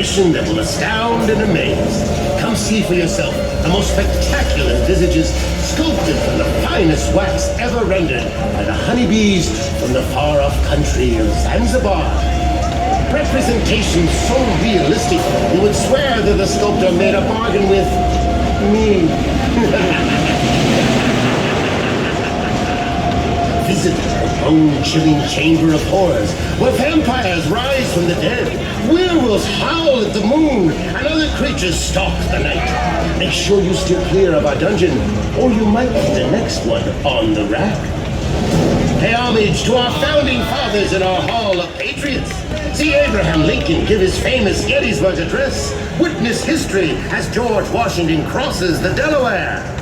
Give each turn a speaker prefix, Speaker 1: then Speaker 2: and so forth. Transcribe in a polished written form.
Speaker 1: exhibition that will astound and amaze. Come see for yourself the most spectacular visages sculpted from the finest wax ever rendered by the honeybees from the far-off country of Zanzibar. Representations so realistic you would swear that the sculptor made a bargain with me. Visit a bone-chilling chamber of horrors where vampires rise from the dead, werewolves howl at the moon, and other creatures stalk the night. Make sure you steer clear of our dungeon, or you might be the next one on the rack. Pay homage to our founding fathers in our Hall of Patriots. See Abraham Lincoln give his famous Gettysburg Address. Witness history as George Washington crosses the Delaware.